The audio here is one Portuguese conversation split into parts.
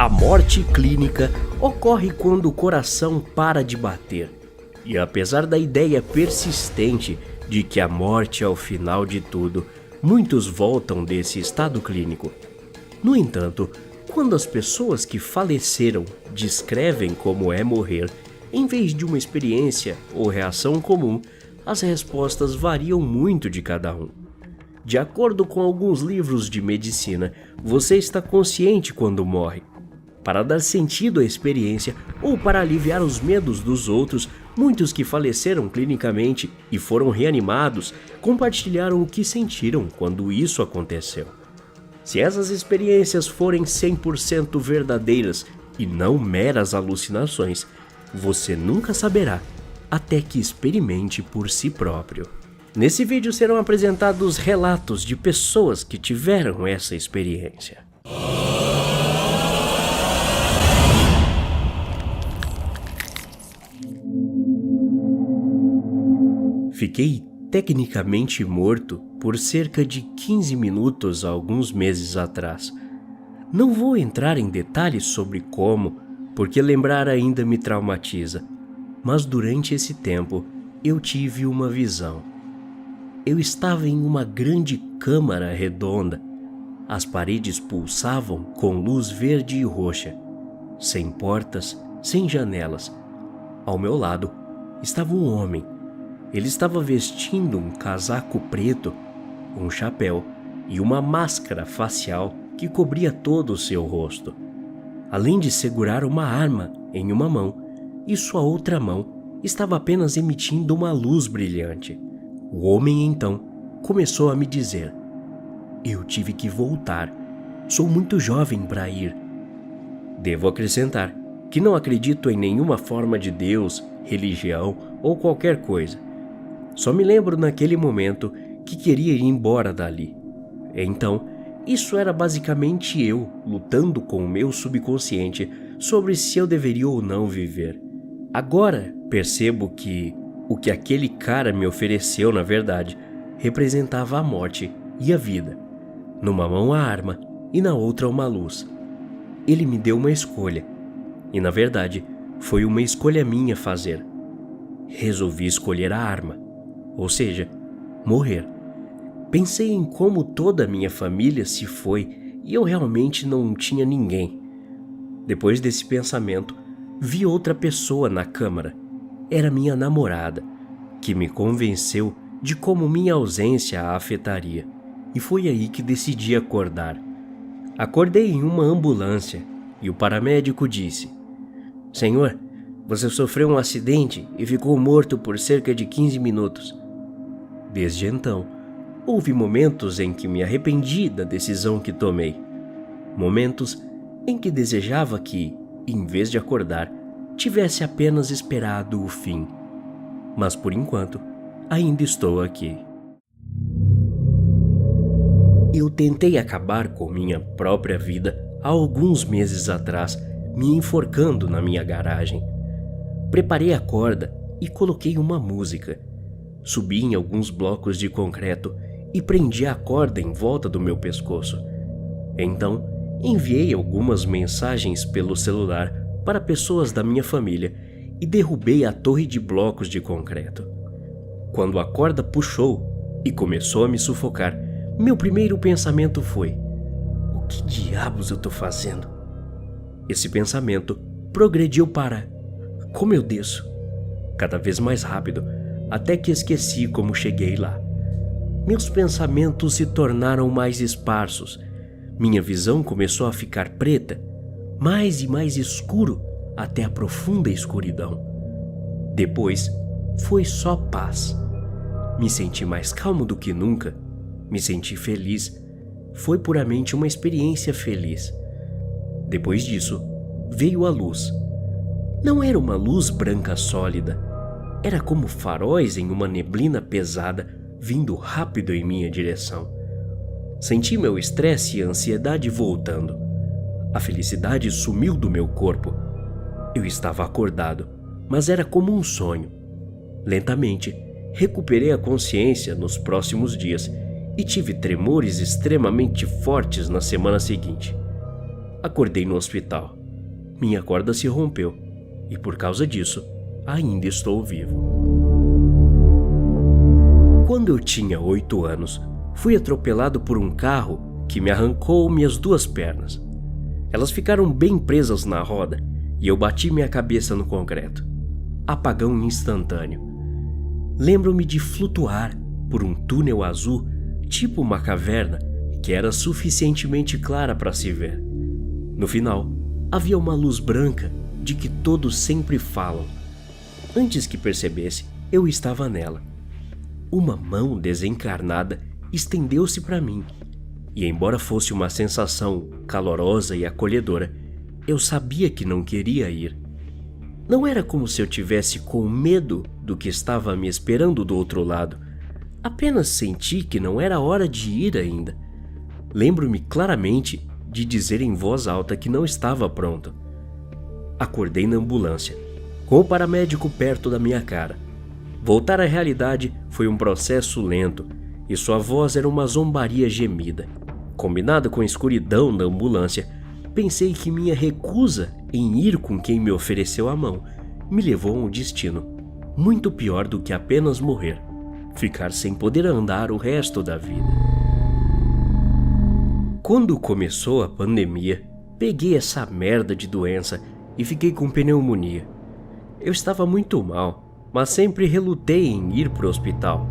A morte clínica ocorre quando o coração para de bater. E apesar da ideia persistente de que a morte é o final de tudo, muitos voltam desse estado clínico. No entanto, quando as pessoas que faleceram descrevem como é morrer, em vez de uma experiência ou reação comum, as respostas variam muito de cada um. De acordo com alguns livros de medicina, você está consciente quando morre. Para dar sentido à experiência ou para aliviar os medos dos outros, muitos que faleceram clinicamente e foram reanimados compartilharam o que sentiram quando isso aconteceu. Se essas experiências forem 100% verdadeiras e não meras alucinações, você nunca saberá até que experimente por si próprio. Nesse vídeo serão apresentados relatos de pessoas que tiveram essa experiência. Fiquei tecnicamente morto por cerca de 15 minutos há alguns meses atrás. Não vou entrar em detalhes sobre como, porque lembrar ainda me traumatiza, mas durante esse tempo eu tive uma visão. Eu estava em uma grande câmara redonda. As paredes pulsavam com luz verde e roxa, sem portas, sem janelas. Ao meu lado estava um homem. Ele estava vestindo um casaco preto, um chapéu e uma máscara facial que cobria todo o seu rosto. Além de segurar uma arma em uma mão, e sua outra mão estava apenas emitindo uma luz brilhante. O homem então começou a me dizer: "Eu tive que voltar. Sou muito jovem para ir." Devo acrescentar que não acredito em nenhuma forma de Deus, religião ou qualquer coisa. Só me lembro naquele momento que queria ir embora dali. Então, isso era basicamente eu lutando com o meu subconsciente sobre se eu deveria ou não viver. Agora percebo que o que aquele cara me ofereceu, na verdade, representava a morte e a vida. Numa mão a arma e na outra uma luz. Ele me deu uma escolha. E na verdade, foi uma escolha minha fazer. Resolvi escolher a arma. Ou seja, morrer. Pensei em como toda a minha família se foi e eu realmente não tinha ninguém. Depois desse pensamento, vi outra pessoa na câmara. Era minha namorada, que me convenceu de como minha ausência a afetaria. E foi aí que decidi acordar. Acordei em uma ambulância e o paramédico disse: "Senhor, você sofreu um acidente e ficou morto por cerca de 15 minutos. Desde então, houve momentos em que me arrependi da decisão que tomei. Momentos em que desejava que, em vez de acordar, tivesse apenas esperado o fim. Mas por enquanto, ainda estou aqui." Eu tentei acabar com minha própria vida há alguns meses atrás, me enforcando na minha garagem. Preparei a corda e coloquei uma música. Subi em alguns blocos de concreto e prendi a corda em volta do meu pescoço. Então, enviei algumas mensagens pelo celular para pessoas da minha família e derrubei a torre de blocos de concreto. Quando a corda puxou e começou a me sufocar, meu primeiro pensamento foi: "O que diabos eu estou fazendo?" Esse pensamento progrediu para: "Como eu desço?" Cada vez mais rápido, até que esqueci como cheguei lá. Meus pensamentos se tornaram mais esparsos. Minha visão começou a ficar preta, mais e mais escuro, até a profunda escuridão. Depois, foi só paz. Me senti mais calmo do que nunca. Me senti feliz. Foi puramente uma experiência feliz. Depois disso, veio a luz. Não era uma luz branca sólida. Era como faróis em uma neblina pesada vindo rápido em minha direção. Senti meu estresse e ansiedade voltando. A felicidade sumiu do meu corpo. Eu estava acordado, mas era como um sonho. Lentamente, recuperei a consciência nos próximos dias e tive tremores extremamente fortes na semana seguinte. acordei no hospital. Minha corda se rompeu e por causa disso, ainda estou vivo. Quando eu tinha 8 anos, fui atropelado por um carro que me arrancou minhas 2 pernas. Elas ficaram bem presas na roda e eu bati minha cabeça no concreto. Apagão instantâneo. Lembro-me de flutuar por um túnel azul, tipo uma caverna, que era suficientemente clara para se ver. No final, havia uma luz branca de que todos sempre falam. Antes que percebesse, eu estava nela. Uma mão desencarnada estendeu-se para mim, e embora fosse uma sensação calorosa e acolhedora, eu sabia que não queria ir. Não era como se eu tivesse com medo do que estava me esperando do outro lado. Apenas senti que não era hora de ir ainda. Lembro-me claramente de dizer em voz alta que não estava pronto. Acordei na ambulância, com o paramédico perto da minha cara. Voltar à realidade foi um processo lento, e sua voz era uma zombaria gemida. Combinado com a escuridão da ambulância, pensei que minha recusa em ir com quem me ofereceu a mão me levou a um destino muito pior do que apenas morrer, ficar sem poder andar o resto da vida. Quando começou a pandemia, peguei essa merda de doença e fiquei com pneumonia. Eu estava muito mal, mas sempre relutei em ir para o hospital.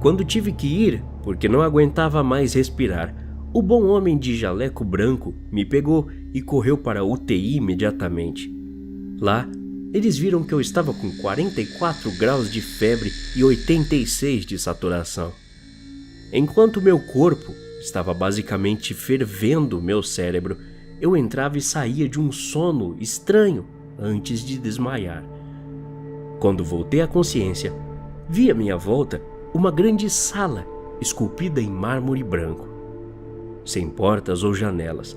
Quando tive que ir, porque não aguentava mais respirar, o bom homem de jaleco branco me pegou e correu para a UTI imediatamente. Lá, eles viram que eu estava com 44 graus de febre e 86 de saturação. Enquanto meu corpo estava basicamente fervendo meu cérebro, eu entrava e saía de um sono estranho antes de desmaiar. Quando voltei à consciência, vi à minha volta uma grande sala esculpida em mármore branco. Sem portas ou janelas,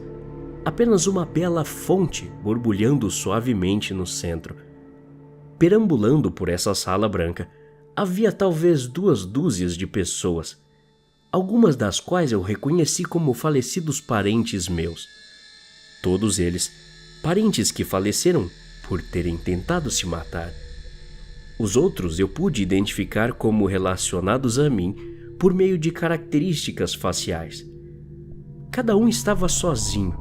apenas uma bela fonte borbulhando suavemente no centro. Perambulando por essa sala branca, havia talvez 2 dúzias de pessoas, algumas das quais eu reconheci como falecidos parentes meus. Todos eles, parentes que faleceram por terem tentado se matar. Os outros eu pude identificar como relacionados a mim por meio de características faciais. Cada um estava sozinho.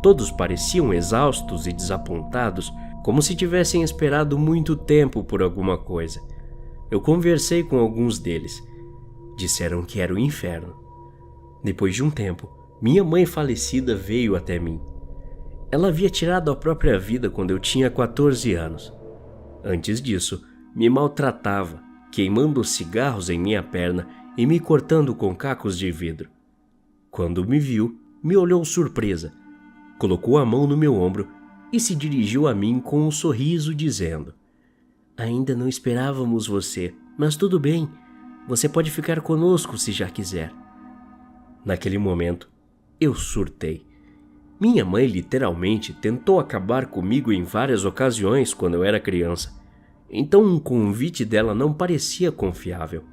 Todos pareciam exaustos e desapontados, como se tivessem esperado muito tempo por alguma coisa. Eu conversei com alguns deles. Disseram que era o inferno. Depois de um tempo, minha mãe falecida veio até mim. Ela havia tirado a própria vida quando eu tinha 14 anos. Antes disso, me maltratava, queimando cigarros em minha perna e me cortando com cacos de vidro. Quando me viu, me olhou surpresa, colocou a mão no meu ombro e se dirigiu a mim com um sorriso dizendo: "Ainda não esperávamos você, mas tudo bem, você pode ficar conosco se já quiser." Naquele momento, eu surtei. Minha mãe literalmente tentou acabar comigo em várias ocasiões quando eu era criança, então um convite dela não parecia confiável.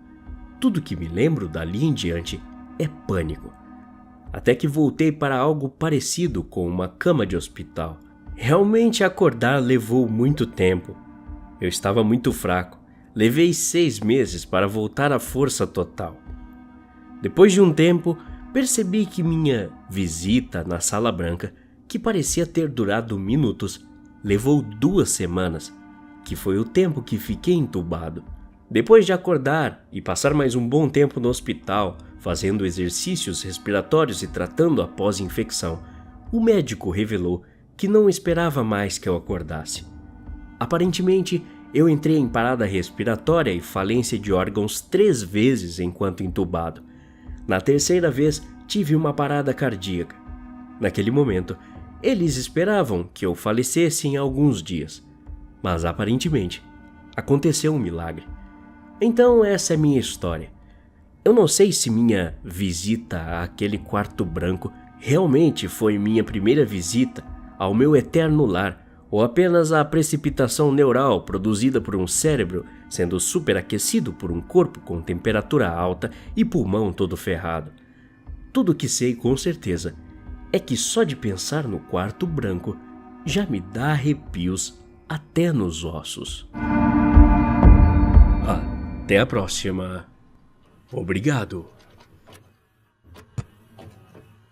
Tudo que me lembro dali em diante é pânico. Até que voltei para algo parecido com uma cama de hospital. Realmente acordar levou muito tempo. Eu estava muito fraco. Levei 6 meses para voltar à força total. Depois de um tempo, percebi que minha visita na sala branca, que parecia ter durado minutos, levou 2 semanas, que foi o tempo que fiquei entubado. Depois de acordar e passar mais um bom tempo no hospital, fazendo exercícios respiratórios e tratando a pós-infecção, o médico revelou que não esperava mais que eu acordasse. Aparentemente, eu entrei em parada respiratória e falência de órgãos 3 vezes enquanto entubado. Na 3ª vez, tive uma parada cardíaca. Naquele momento, eles esperavam que eu falecesse em alguns dias. Mas aparentemente, aconteceu um milagre. Então essa é minha história. Eu não sei se minha visita àquele quarto branco realmente foi minha primeira visita ao meu eterno lar, ou apenas a precipitação neural produzida por um cérebro sendo superaquecido por um corpo com temperatura alta e pulmão todo ferrado. Tudo que sei com certeza é que só de pensar no quarto branco já me dá arrepios até nos ossos. Até a próxima. Obrigado.